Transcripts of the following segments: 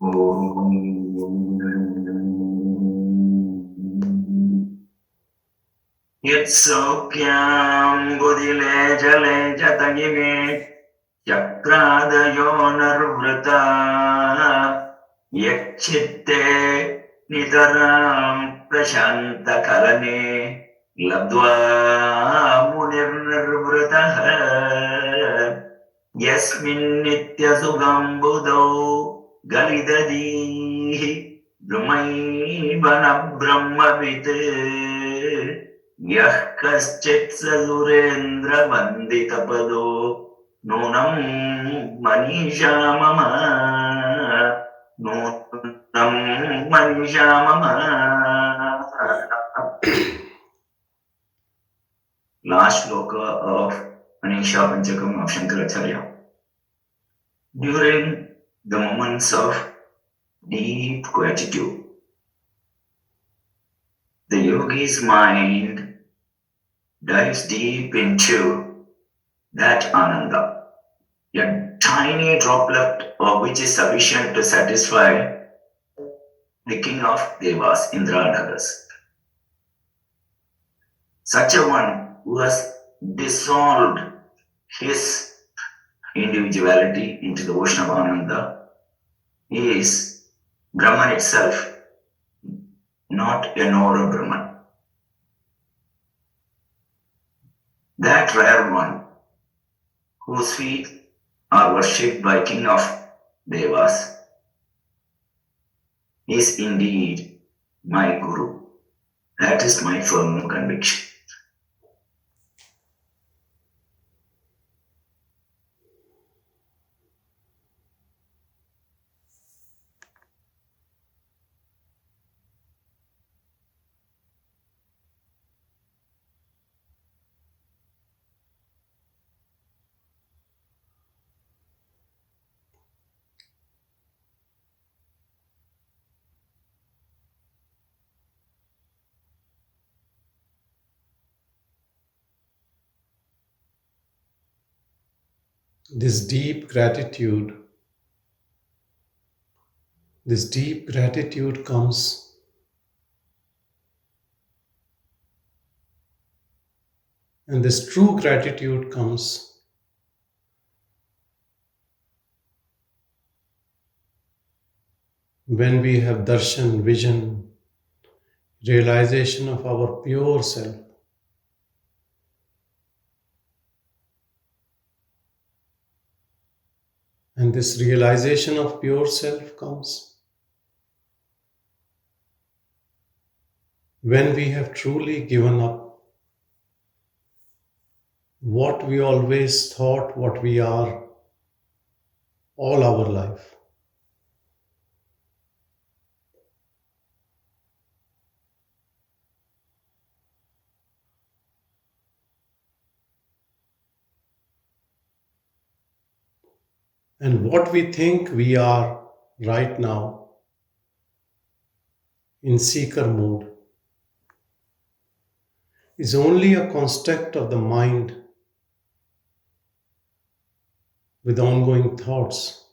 Om Yatsokyam Budile Jale Jatagime Chakradayo Narvrata Yakchitte Nitaram Prashanta Kalane Labdva Munir Nirvrata Yasmin Nitya Sugam Budau Galidadi Brahmai Bana Brahmavite Yah kaschit sadurendra vandita pado nunam manisha mama nunam manisha mama. Last shloka of Manisha Panchakam of Shankaracharya. During the moments of deep gratitude, the yogi's mind dives deep into that ananda, a tiny droplet of which is sufficient to satisfy the king of devas, Indra and others. Such a one who has dissolved his individuality into the ocean of ananda is Brahman itself, not a node of Brahman. That rare one whose feet are worshipped by king of devas is indeed my guru. That is my firm conviction. This deep gratitude comes and this true gratitude comes when we have darshan, vision, realization of our pure self. And this realization of pure self comes when we have truly given up what we always thought what we are all our life. And what we think we are right now in seeker mode is only a construct of the mind with ongoing thoughts.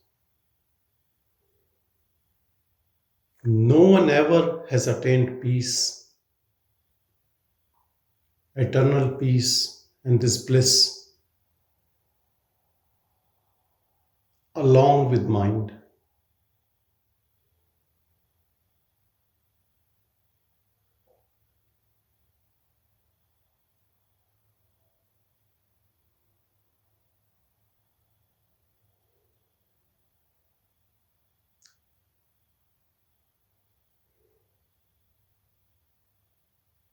No one ever has attained peace, eternal peace, and this bliss along with mind.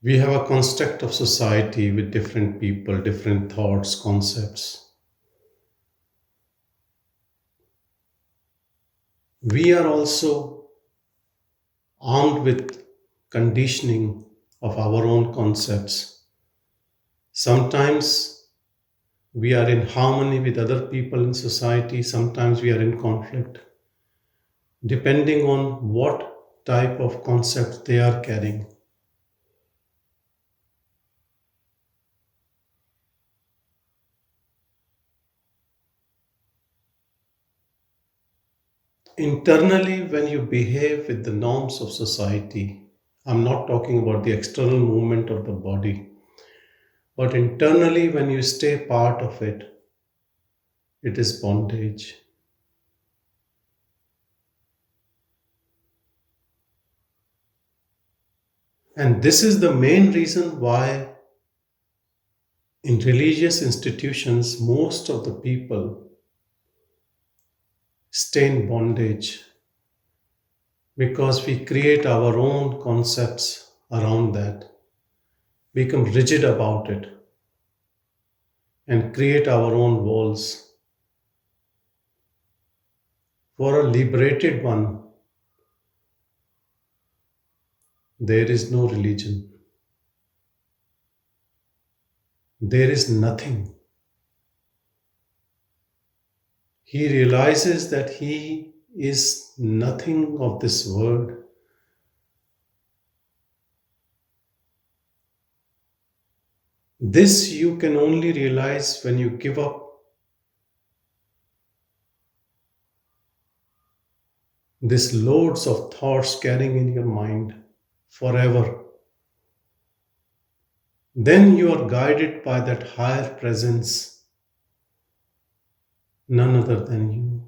We have a construct of society with different people, different thoughts, concepts. We are also armed with conditioning of our own concepts. Sometimes we are in harmony with other people in society, sometimes we are in conflict, depending on what type of concept they are carrying. Internally, when you behave with the norms of society, I'm not talking about the external movement of the body, but internally, when you stay part of it, it is bondage. And this is the main reason why in religious institutions, most of the people stay in bondage because we create our own concepts around that, become rigid about it, and create our own walls. For a liberated one, there is no religion, there is nothing. He realizes that he is nothing of this world. This you can only realize when you give up these loads of thoughts carrying in your mind forever. Then you are guided by that higher presence, none other than you.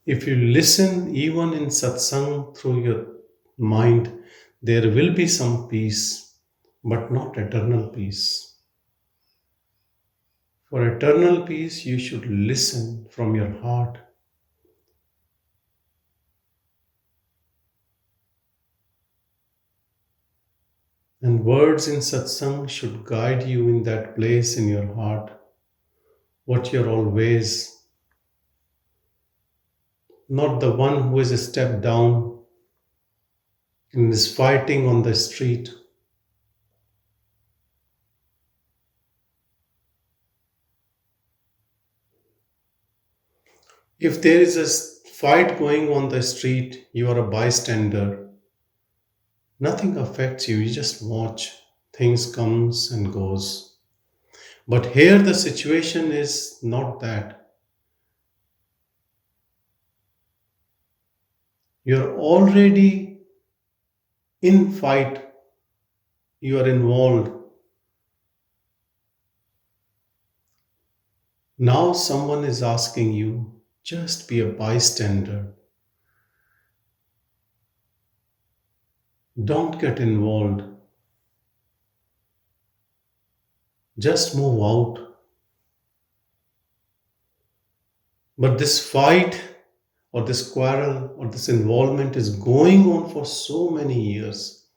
If you listen even in satsang through your mind, there will be some peace, but not eternal peace. For eternal peace, you should listen from your heart. And words in satsang should guide you in that place in your heart, what you're always, not the one who is a step down and is fighting on the street. If there is a fight going on the street, you are a bystander. Nothing affects you, you just watch. Things comes and goes. But here the situation is not that. You're already in fight. You are involved. Now someone is asking you, just be a bystander. Don't get involved. Just move out. But this fight or this quarrel or this involvement is going on for so many years.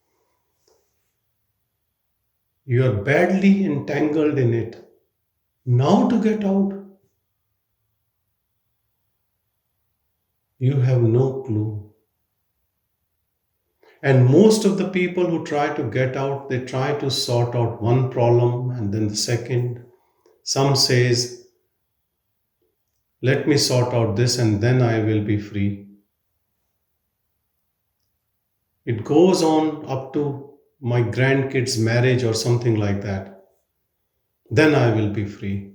You are badly entangled in it. Now to get out, you have no clue. And most of the people who try to get out, they try to sort out one problem and then the second. Some says, let me sort out this and then I will be free. It goes on up to my grandkids' marriage or something like that. Then I will be free.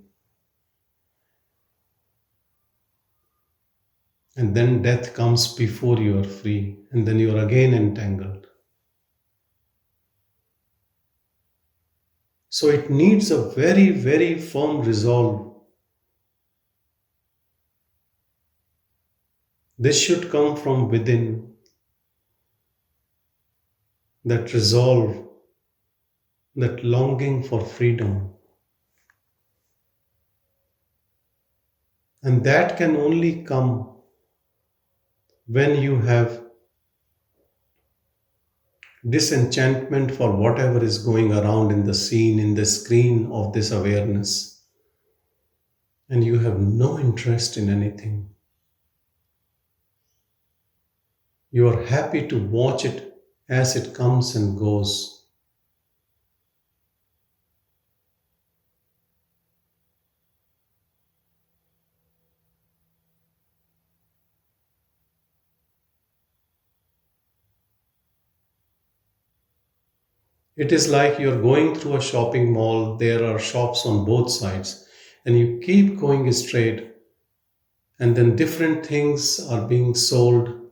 And then death comes before you are free, and then you are again entangled. So it needs a very, very firm resolve. This should come from within. That resolve, that longing for freedom. And that can only come when you have disenchantment for whatever is going around in the scene, in the screen of this awareness. And you have no interest in anything. You are happy to watch it as it comes and goes. It is like you're going through a shopping mall, there are shops on both sides. and you keep going straight, and then different things are being sold,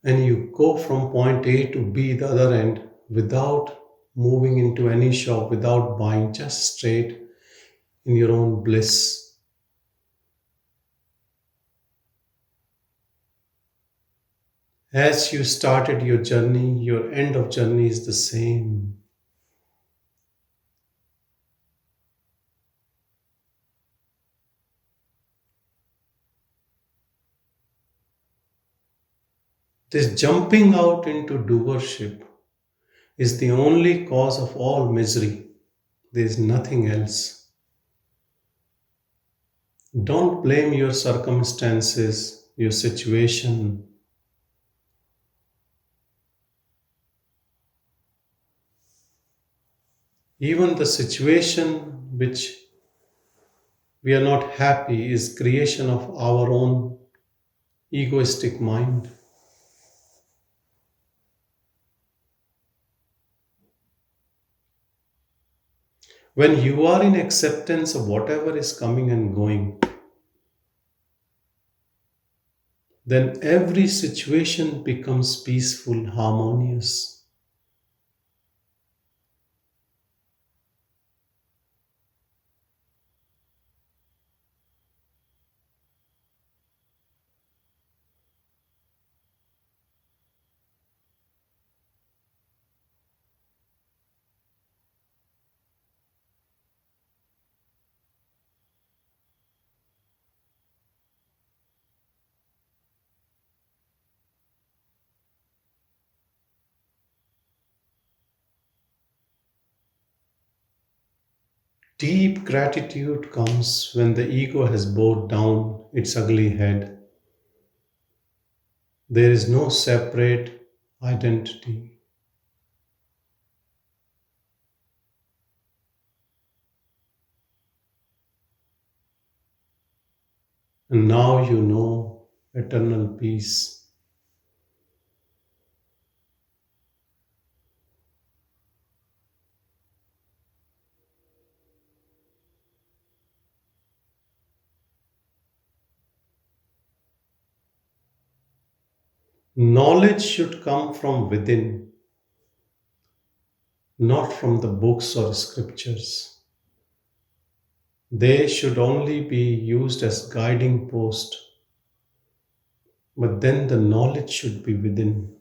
and you go from point A to B, the other end, without moving into any shop, without buying, just straight in your own bliss. As you started your journey, your end of journey is the same. This jumping out into doership is the only cause of all misery. There is nothing else. Don't blame your circumstances, your situation. Even the situation which we are not happy is creation of our own egoistic mind. When you are in acceptance of whatever is coming and going, then every situation becomes peaceful, harmonious. Deep gratitude comes when the ego has bowed down its ugly head. There is no separate identity. And now you know eternal peace. Knowledge should come from within, not from the books or scriptures. They should only be used as guiding post, but then the knowledge should be within.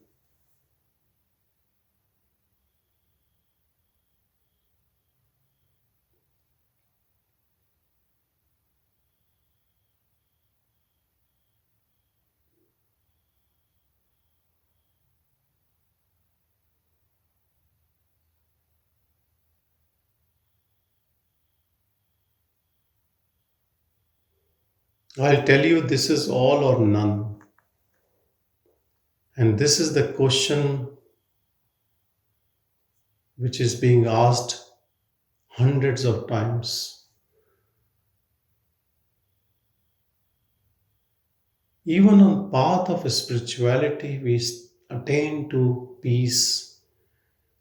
I'll tell you, this is all or none. And this is the question which is being asked hundreds of times. Even on path of spirituality, we attain to peace,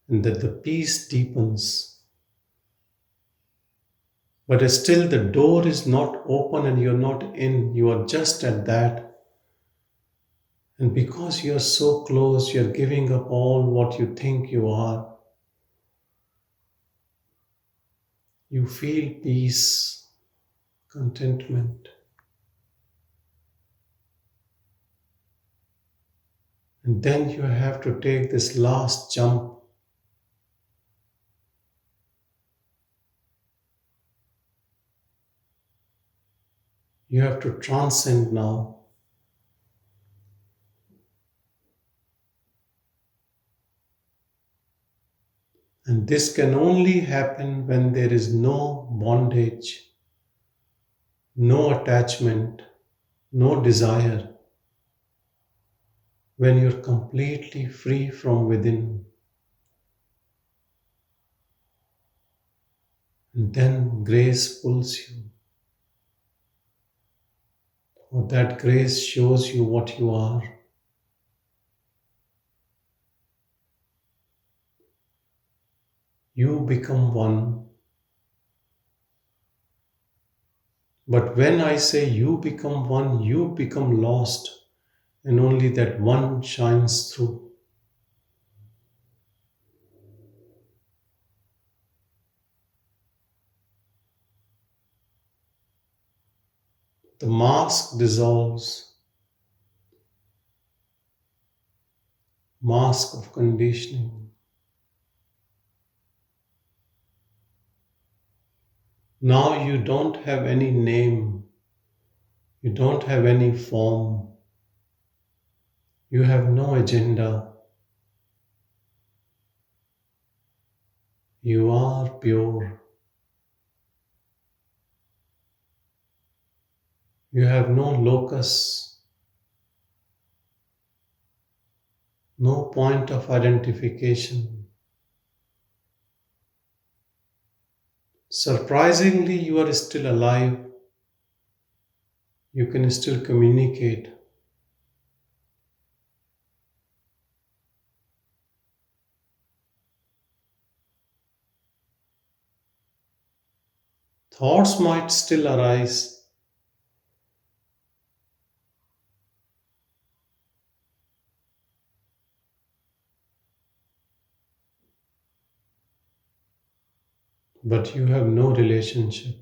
and that the peace deepens. But still, the door is not open and you're not in, you are just at that. And because you're so close, you're giving up all what you think you are. You feel peace, contentment. And then you have to take this last jump. You have to transcend now. And this can only happen when there is no bondage, no attachment, no desire. When you're completely free from within. And then grace pulls you. Or that grace shows you what you are. You become one But when I say you become one, you become lost, and only that one shines through. The mask dissolves, mask of conditioning. Now you don't have any name, you don't have any form, you have no agenda. You are pure. You have no locus, no point of identification. Surprisingly, you are still alive. You can still communicate. Thoughts might still arise, but you have no relationship.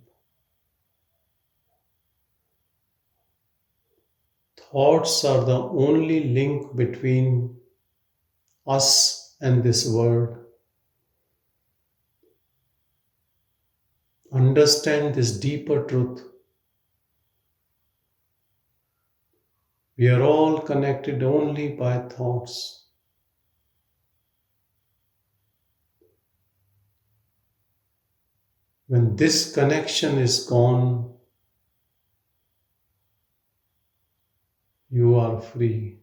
Thoughts are the only link between us and this world. Understand this deeper truth. We are all connected only by thoughts. When this connection is gone, you are free.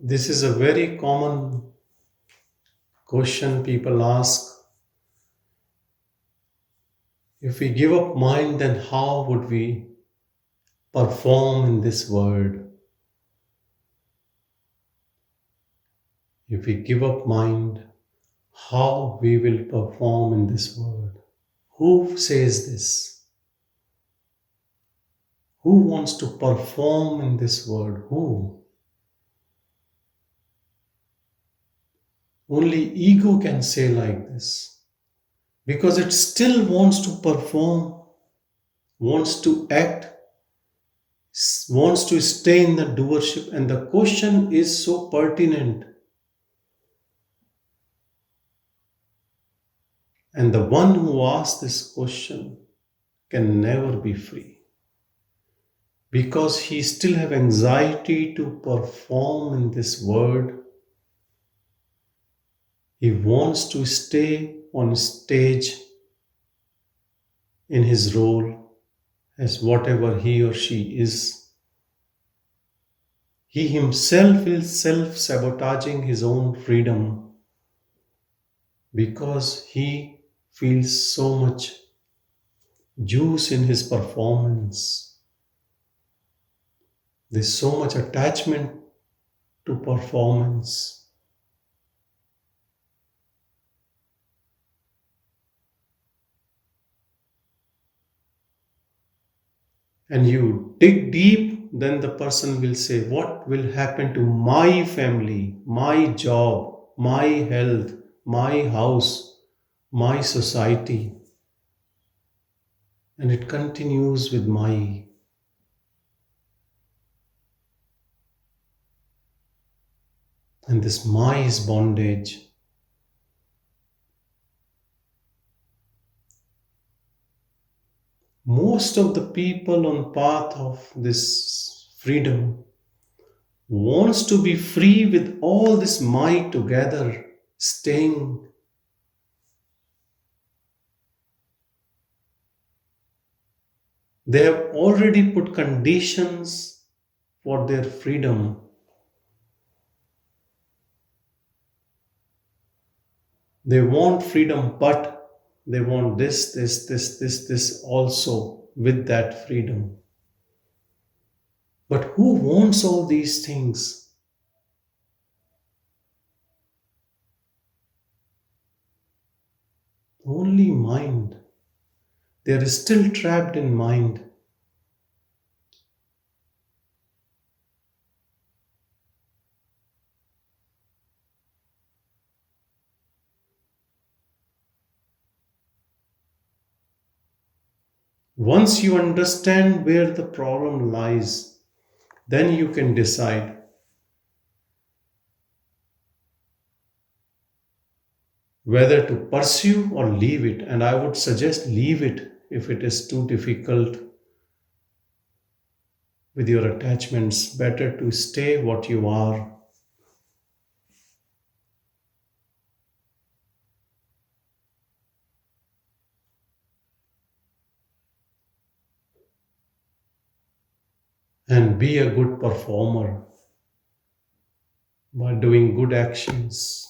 This is a very common question people ask. If we give up mind, then how would we perform in this world? If we give up mind, how we will perform in this world? Who says this? Who wants to perform in this world? Who? Only ego can say like this because it still wants to perform, wants to act, wants to stay in the doership, and the question is so pertinent. And the one who asks this question can never be free because he still have anxiety to perform in this world. He wants to stay on stage in his role as whatever he or she is. He himself is self-sabotaging his own freedom because he feels so much juice in his performance. There's so much attachment to performance. and you dig deep, then the person will say, what will happen to my family, my job, my health, my house, my society? And it continues with my. And this my is bondage. Most of the people on path of this freedom wants to be free with all this my together, staying. They have already put conditions for their freedom. They want freedom, but they want this also with that freedom. But who wants all these things? Only mind. They are still trapped in mind. Once you understand where the problem lies, then you can decide whether to pursue or leave it. And I would suggest leave it if it is too difficult with your attachments. Better to stay what you are. And be a good performer by doing good actions.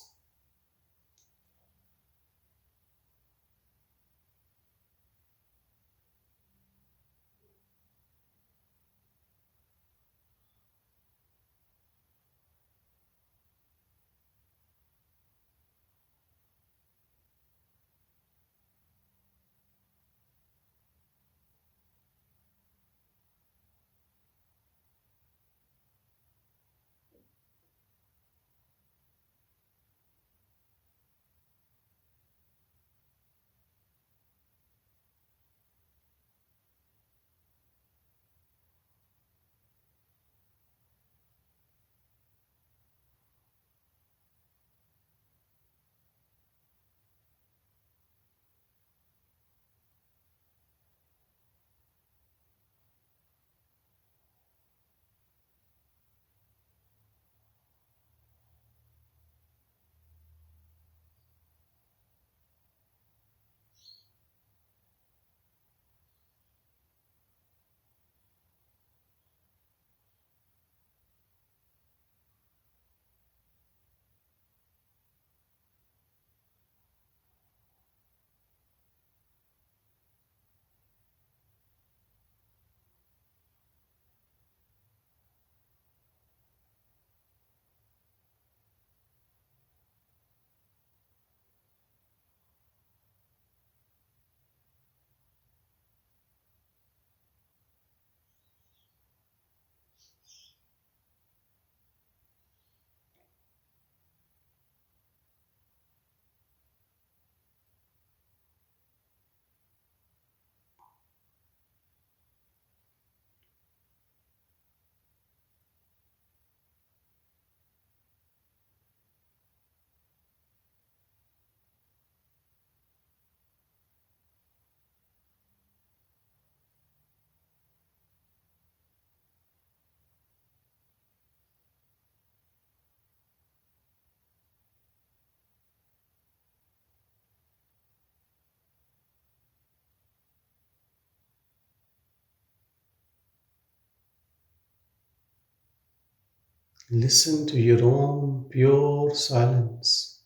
Listen to your own pure silence,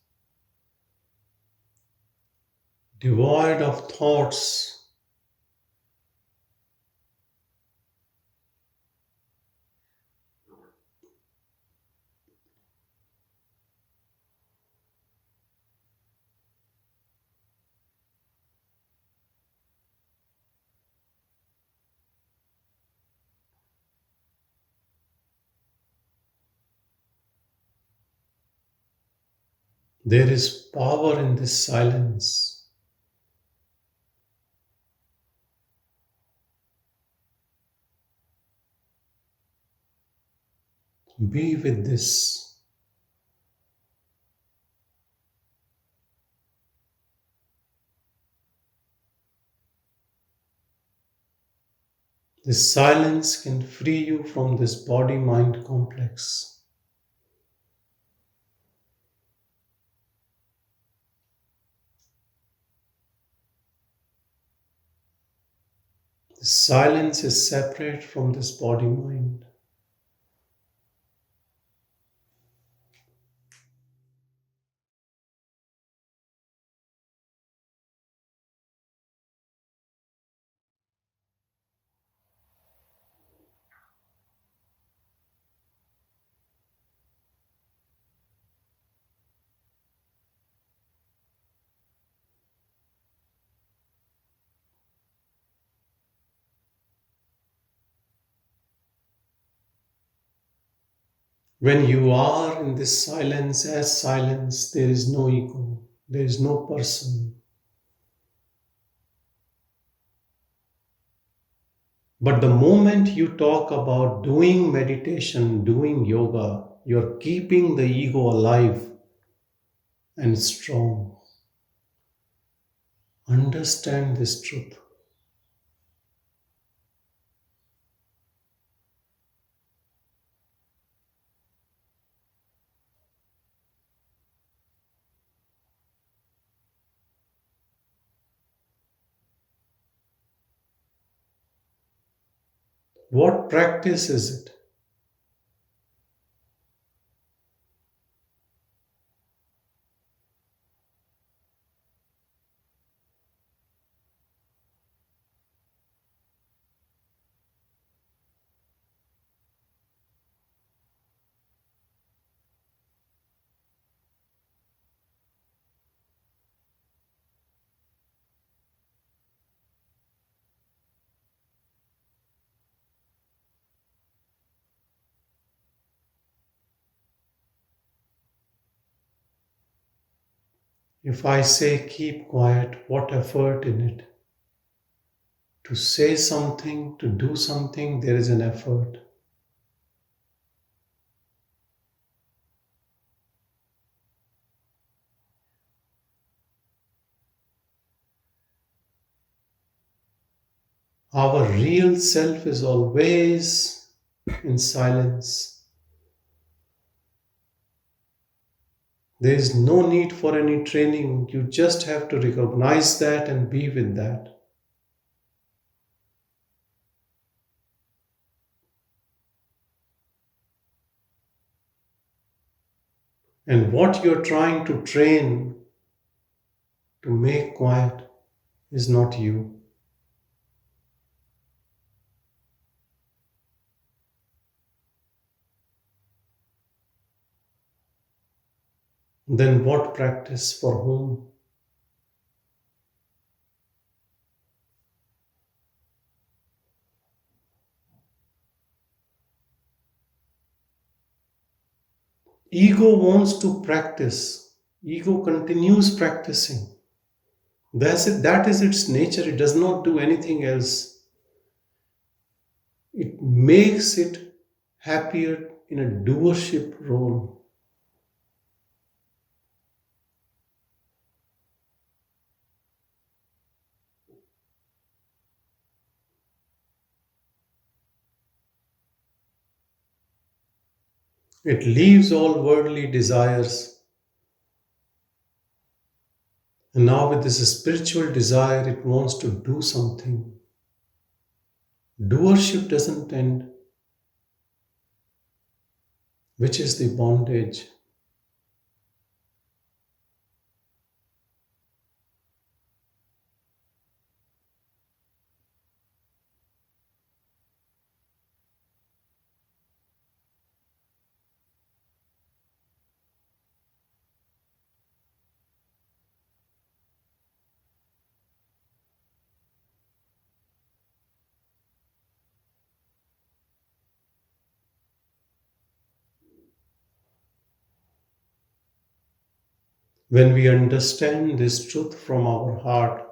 devoid of thoughts. There is power in this silence. Be with this. This silence can free you from this body mind complex. The silence is separate from this body mind. When you are in this silence, as silence, there is no ego, there is no person. But the moment you talk about doing meditation, doing yoga, you're keeping the ego alive and strong. Understand this truth. What practice is it? If I say keep quiet, what effort in it? To say something, to do something, there is an effort. Our real self is always in silence. There is no need for any training. You just have to recognize that and be with that. And what you're trying to train to make quiet is not you. Then what practice for whom? Ego wants to practice. Ego continues practicing. That's it. That is its nature. It does not do anything else. It makes it happier in a doership role. It leaves all worldly desires. And now, with this spiritual desire, it wants to do something. Doership doesn't end, which is the bondage. When we understand this truth from our heart,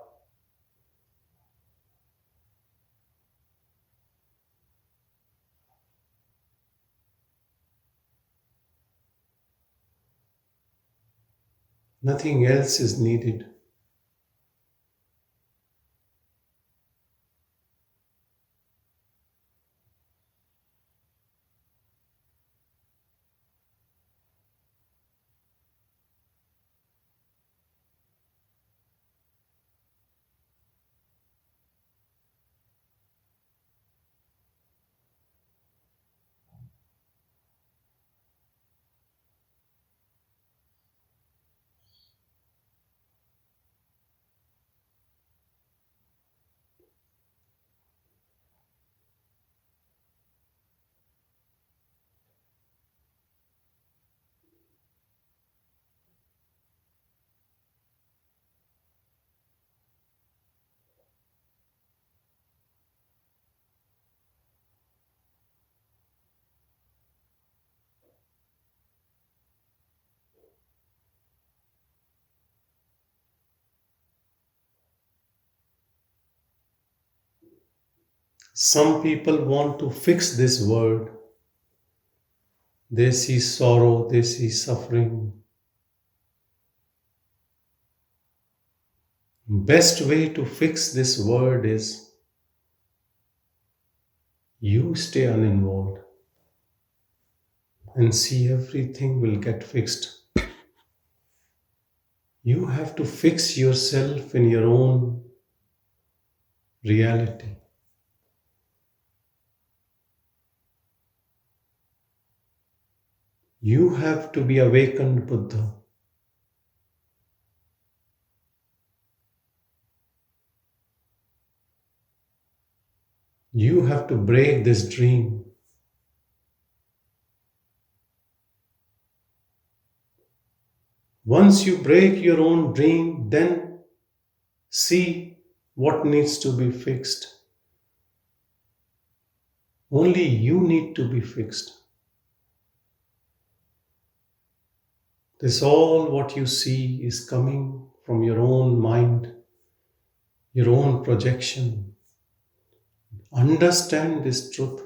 nothing else is needed. Some people want to fix this world. They see sorrow, they see suffering. Best way to fix this world is you stay uninvolved and see everything will get fixed. You have to fix yourself in your own reality. You have to be awakened Buddha. You have to break this dream. Once you break your own dream, then see what needs to be fixed. Only you need to be fixed. This all what you see is coming from your own mind, your own projection. Understand this truth.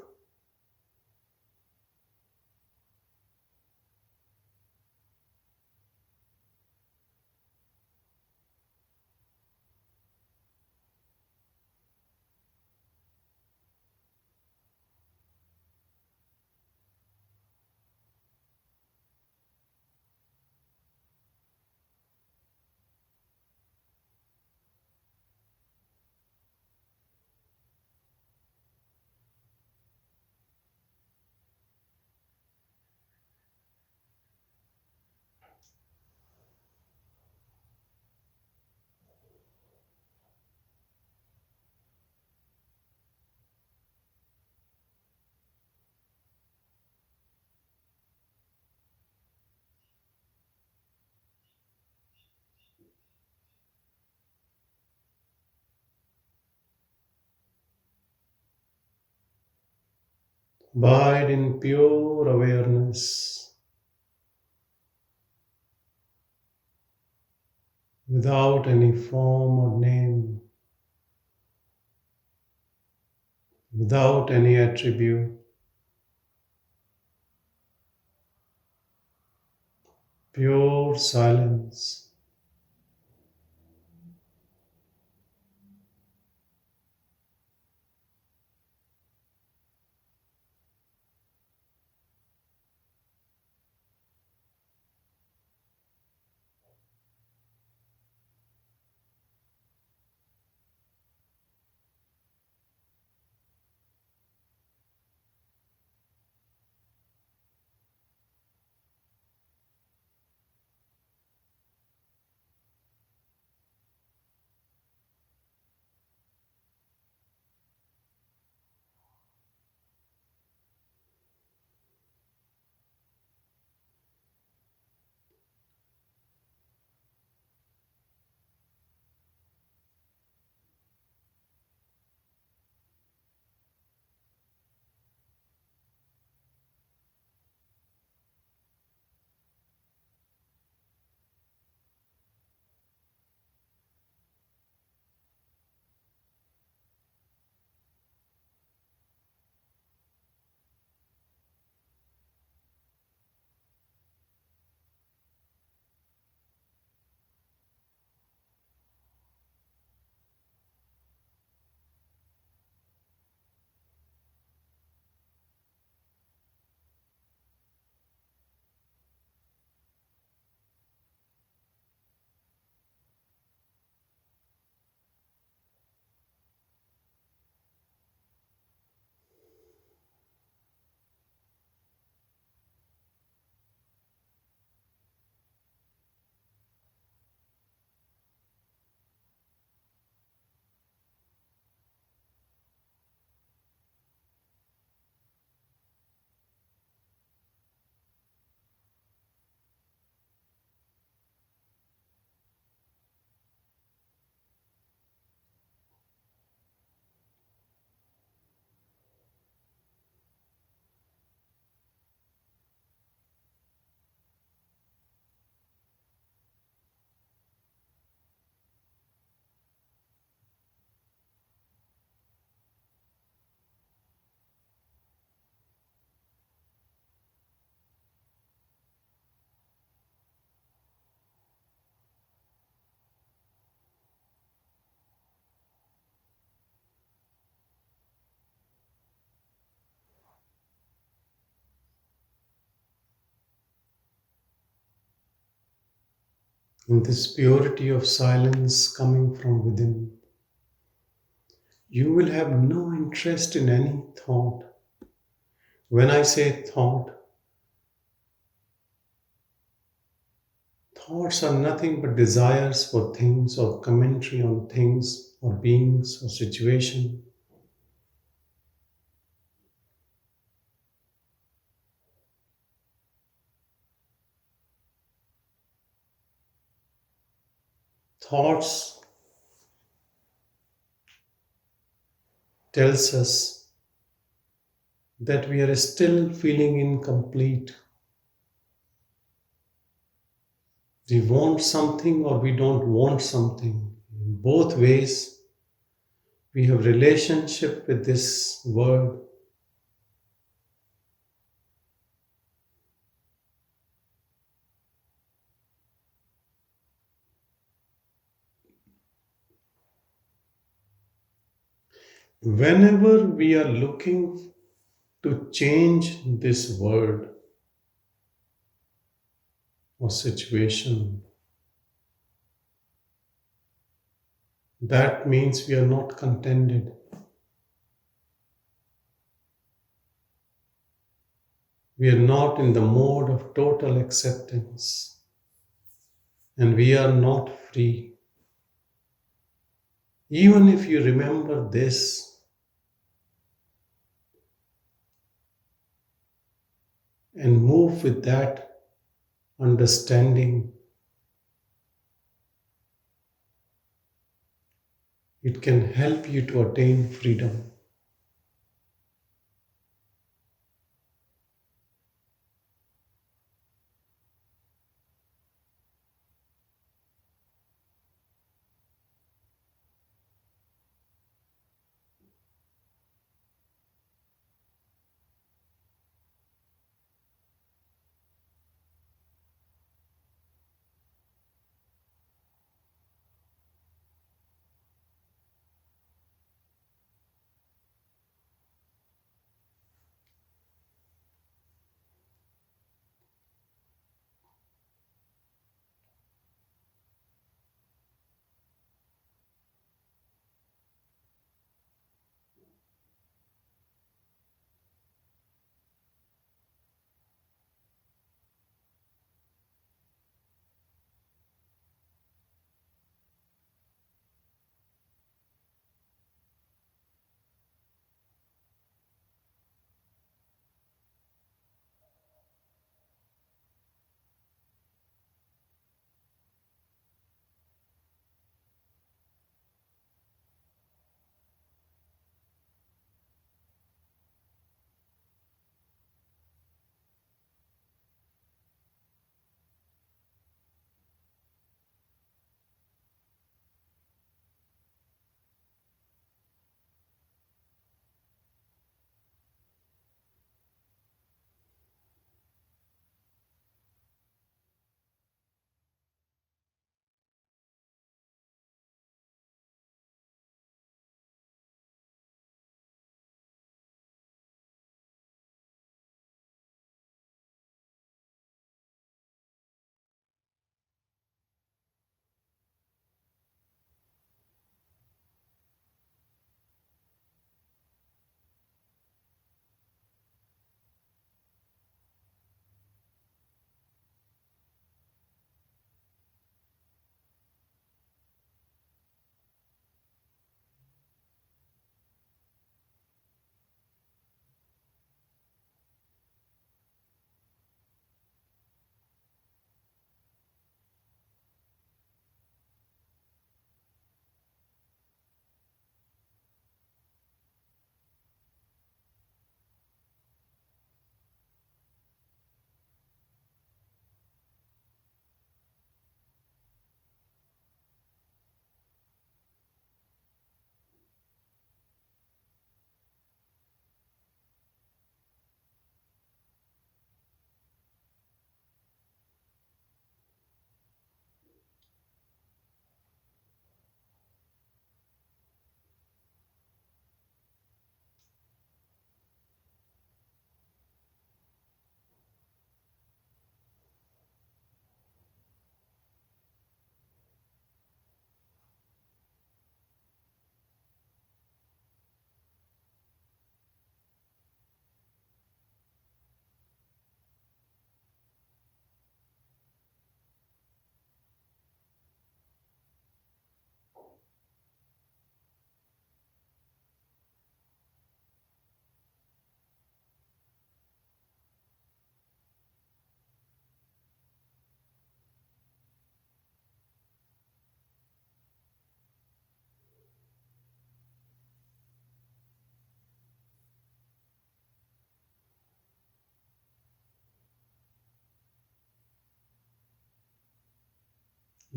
Abide in pure awareness without any form or name, without any attribute, pure silence. in this purity of silence coming from within, you will have no interest in any thought. When I say thought, thoughts are nothing but desires for things or commentary on things or beings or situation. Thoughts tells us that we are still feeling incomplete. We want something or we don't want something. In both ways, we have relationship with this world. Whenever we are looking to change this world or situation, that means we are not contented. We are not in the mode of total acceptance, and we are not free. Even if you remember this and move with that understanding, it can help you to attain freedom.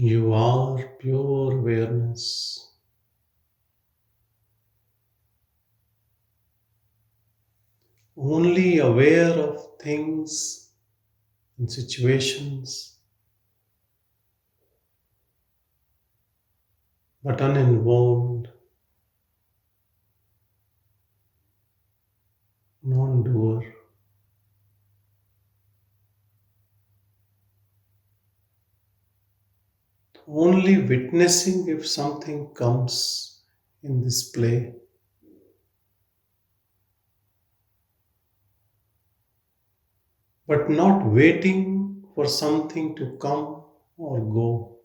You are pure awareness. Only aware of things and situations, but uninvolved, non-doer. Only witnessing if something comes in this play. But not waiting for something to come or go.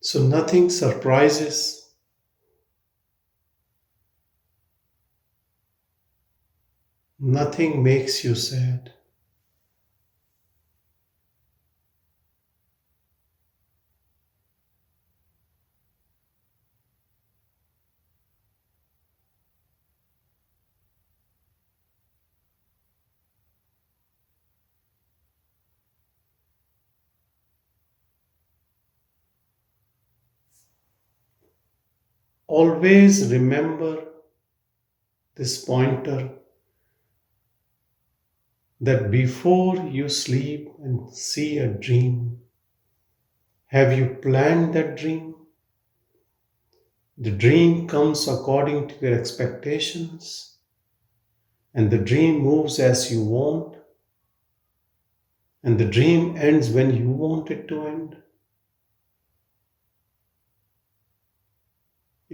So nothing surprises, nothing makes you sad. Always remember this pointer that before you sleep and see a dream, have you planned that dream? The dream comes according to your expectations, and the dream moves as you want, and the dream ends when you want it to end.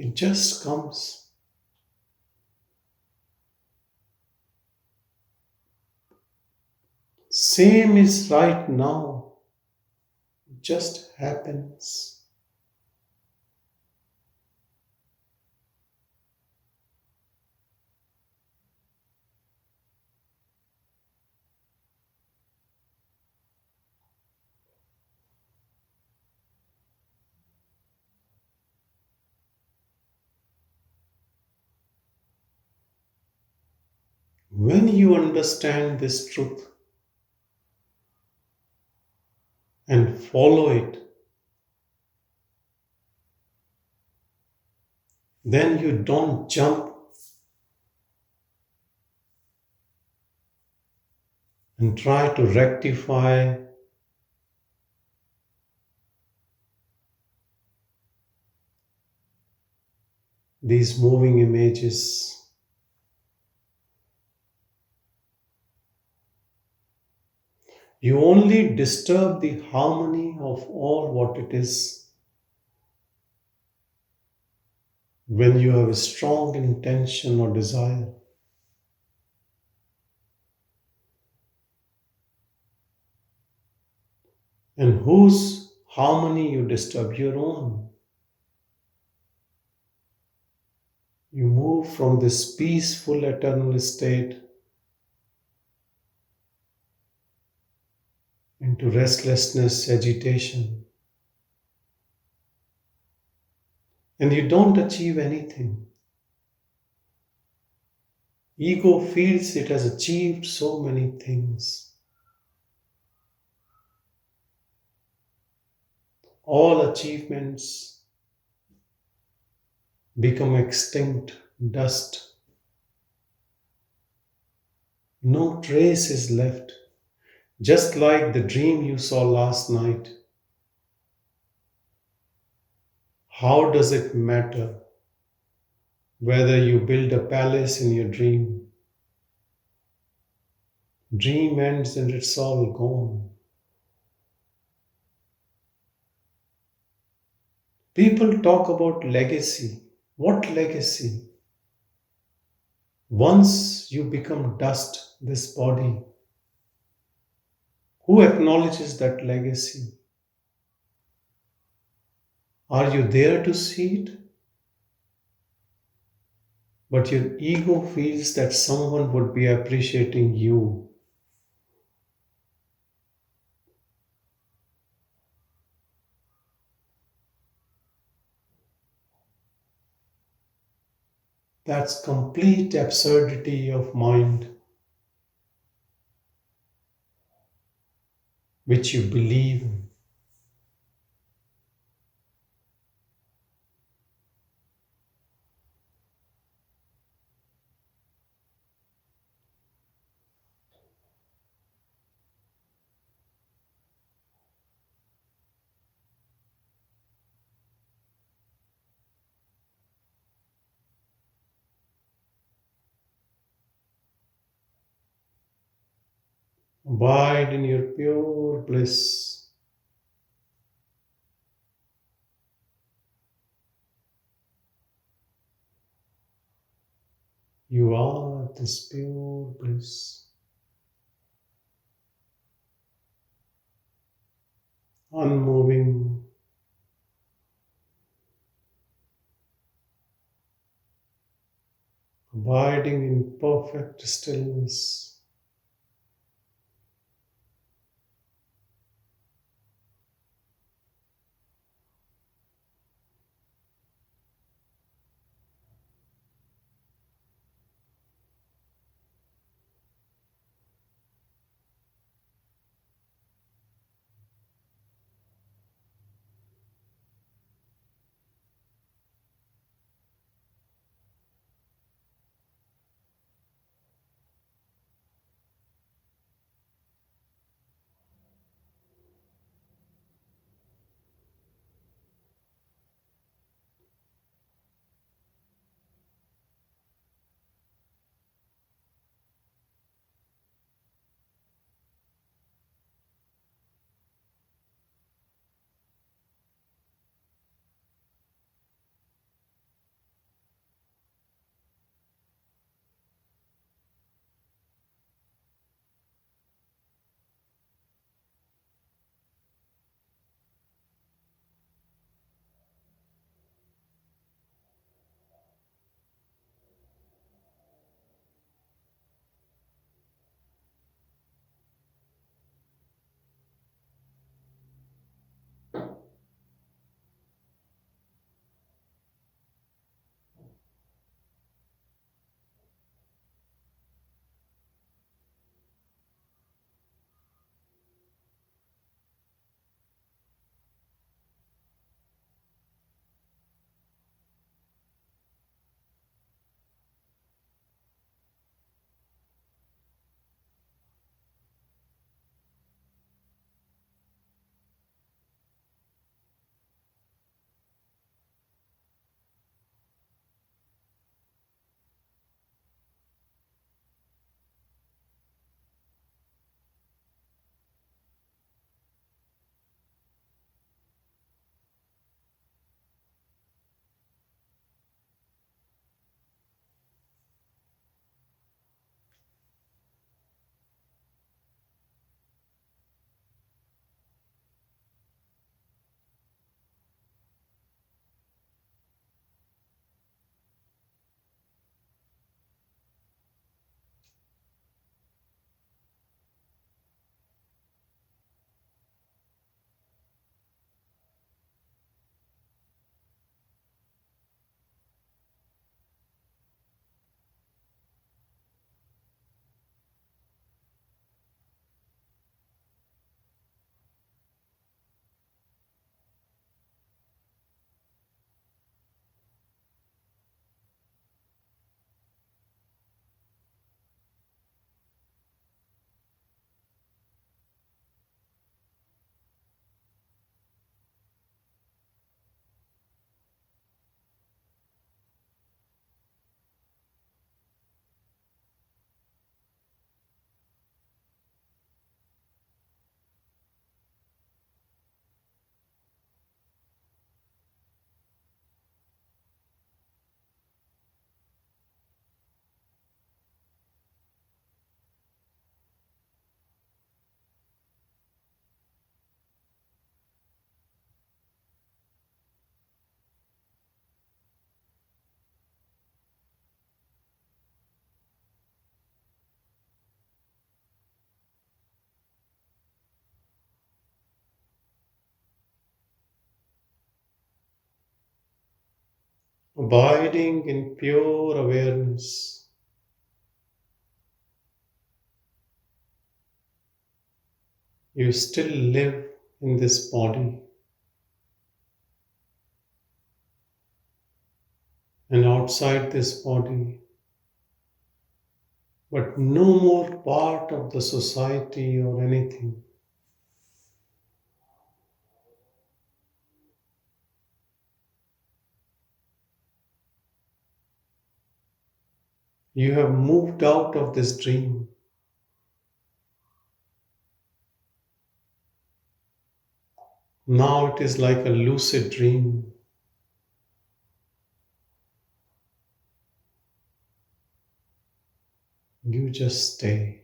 It just comes. Same is right now. It just happens. When you understand this truth and follow it, then you don't jump and try to rectify these moving images. You only disturb the harmony of all what it is when you have a strong intention or desire. And whose harmony you disturb? Your own. You move from this peaceful eternal state into restlessness, agitation, and you don't achieve anything. Ego feels it has achieved so many things. All achievements become extinct dust. No trace is left, just like the dream you saw last night. How does it matter whether you build a palace in your dream? Dream ends and it's all gone. People talk about legacy. What legacy? Once you become dust, this body, who acknowledges that legacy? Are you there to see it? But your ego feels that someone would be appreciating you. That's complete absurdity of mind. which you believe in. Abide in your pure bliss. You are this pure bliss, unmoving, abiding in perfect stillness. Abiding in pure awareness. You still live in this body, and outside this body, but no more part of the society or anything. You have moved out of this dream. Now it is like a lucid dream. You just stay.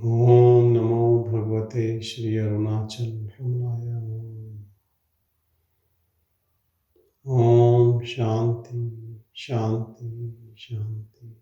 Om Namo Bhagavate Shri Arunachal Ramaya. Om Shanti, Shanti, Shanti.